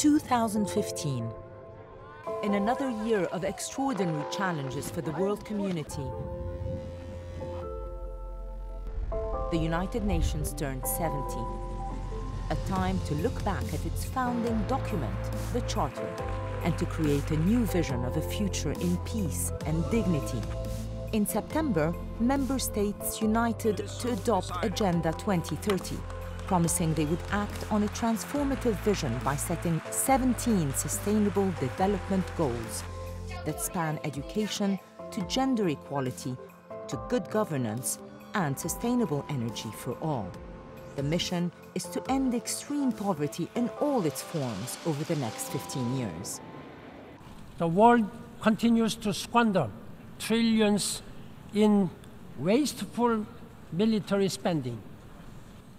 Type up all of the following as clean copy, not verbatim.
2015. In another year of extraordinary challenges for the world community, the United Nations turned 70. A time to look back at its founding document, the Charter, and to create a new vision of a future in peace and dignity. In September, member states united to adopt Agenda 2030, promising they would act on a transformative vision by setting 17 sustainable development goals that span education to gender equality, to good governance, and sustainable energy for all. The mission is to end extreme poverty in all its forms over the next 15 years. The world continues to squander trillions in wasteful military spending.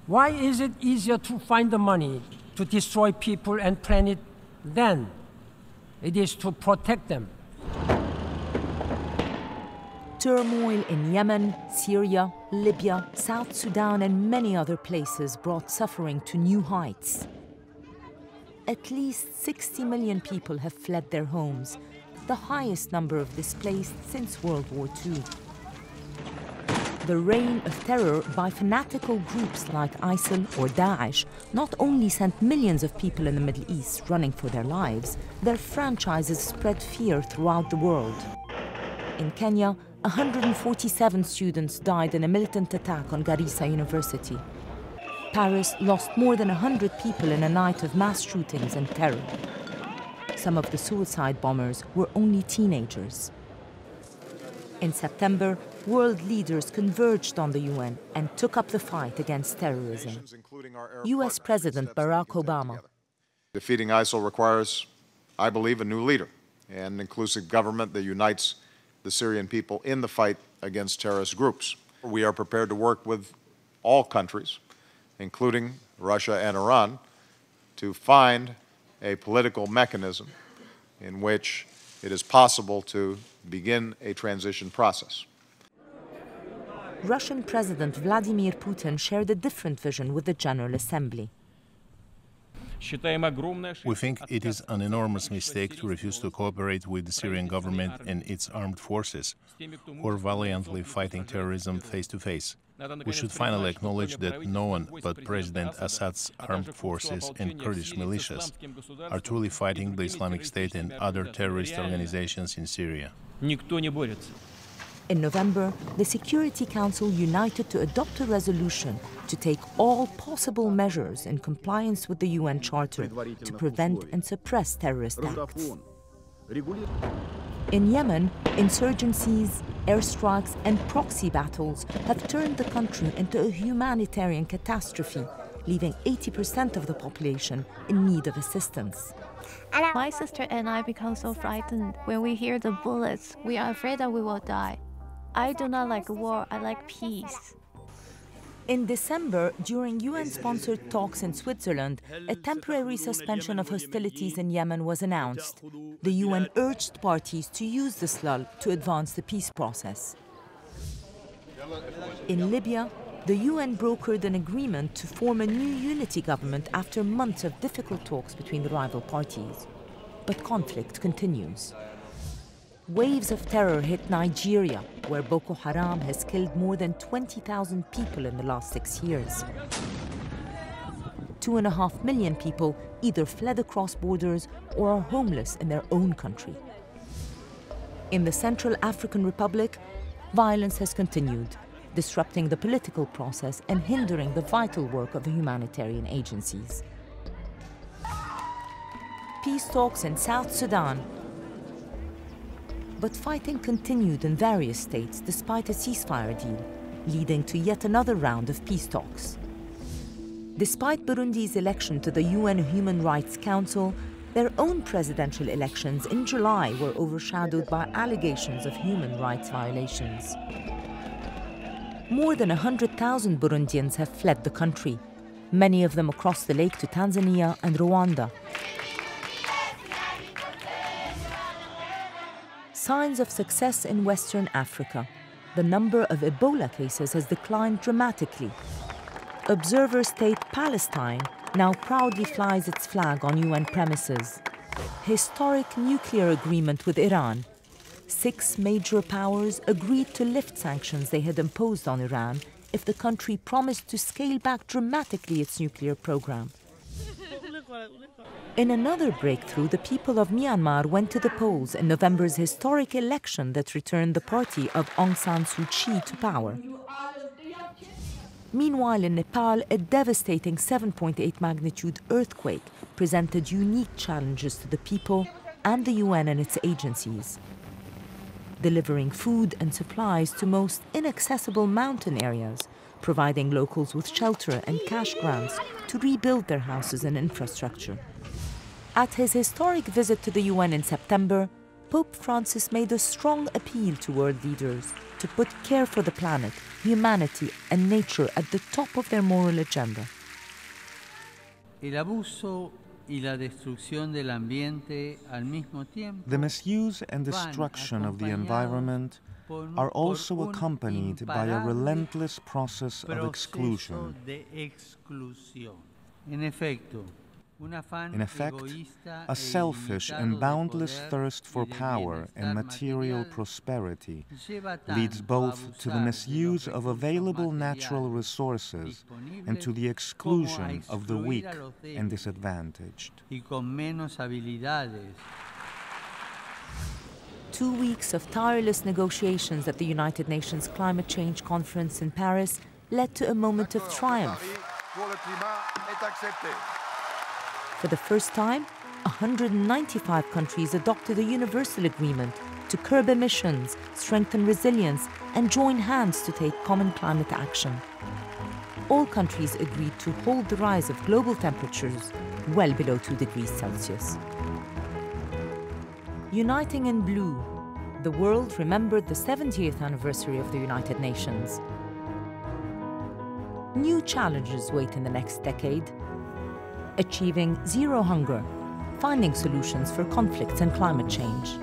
Why is it easier to find the money to destroy people and planet than it is to protect them? Turmoil in Yemen, Syria, Libya, South Sudan, and many other places brought suffering to new heights. At least 60 million people have fled their homes, the highest number of displaced since World War II. The reign of terror by fanatical groups like ISIL or Daesh not only sent millions of people in the Middle East running for their lives, their franchises spread fear throughout the world. In Kenya, 147 students died in a militant attack on Garissa University. Paris lost more than 100 people in a night of mass shootings and terror. Some of the suicide bombers were only teenagers. In September, world leaders converged on the UN and took up the fight against terrorism. US President Barack Obama. Defeating ISIL requires, I believe, a new leader and an inclusive government that unites the Syrian people in the fight against terrorist groups. We are prepared to work with all countries, including Russia and Iran, to find a political mechanism in which it is possible to begin a transition process. Russian President Vladimir Putin shared a different vision with the General Assembly. We think it is an enormous mistake to refuse to cooperate with the Syrian government and its armed forces, who are valiantly fighting terrorism face to face. We should finally acknowledge that no one but President Assad's armed forces and Kurdish militias are truly fighting the Islamic State and other terrorist organizations in Syria. In November, the Security Council united to adopt a resolution to take all possible measures in compliance with the UN Charter to prevent and suppress terrorist acts. In Yemen, insurgencies, airstrikes, and proxy battles have turned the country into a humanitarian catastrophe, leaving 80% of the population in need of assistance. My sister and I become so frightened when we hear the bullets. We are afraid that we will die. I do not like war, I like peace. In December, during UN-sponsored talks in Switzerland, a temporary suspension of hostilities in Yemen was announced. The UN urged parties to use this lull to advance the peace process. In Libya, the UN brokered an agreement to form a new unity government after months of difficult talks between the rival parties. But conflict continues. Waves of terror hit Nigeria, where Boko Haram has killed more than 20,000 people in the last 6 years. 2.5 million people either fled across borders or are homeless in their own country. In the Central African Republic, violence has continued, disrupting the political process and hindering the vital work of the humanitarian agencies. Peace talks in South Sudan. But fighting continued in various states despite a ceasefire deal, leading to yet another round of peace talks. Despite Burundi's election to the UN Human Rights Council, their own presidential elections in July were overshadowed by allegations of human rights violations. More than 100,000 Burundians have fled the country, many of them across the lake to Tanzania and Rwanda. Signs of success in Western Africa. The number of Ebola cases has declined dramatically. Observers state Palestine now proudly flies its flag on UN premises. Historic nuclear agreement with Iran. 6 major powers agreed to lift sanctions they had imposed on Iran if the country promised to scale back dramatically its nuclear program. In another breakthrough, the people of Myanmar went to the polls in November's historic election that returned the party of Aung San Suu Kyi to power. Meanwhile, in Nepal, a devastating 7.8 magnitude earthquake presented unique challenges to the people and the UN and its agencies. Delivering food and supplies to most inaccessible mountain areas, providing locals with shelter and cash grants to rebuild their houses and infrastructure. At his historic visit to the UN in September, Pope Francis made a strong appeal to world leaders to put care for the planet, humanity, and nature at the top of their moral agenda. The misuse and destruction of the environment are also accompanied by a relentless process of exclusion. In effect, a selfish and boundless thirst for power and material prosperity leads both to the misuse of available natural resources and to the exclusion of the weak and disadvantaged. 2 weeks of tireless negotiations at the United Nations Climate Change Conference in Paris led to a moment of triumph. For the first time, 195 countries adopted a universal agreement to curb emissions, strengthen resilience, and join hands to take common climate action. All countries agreed to hold the rise of global temperatures well below 2 degrees Celsius. Uniting in blue, the world remembered the 70th anniversary of the United Nations. New challenges wait in the next decade. Achieving zero hunger, finding solutions for conflicts and climate change.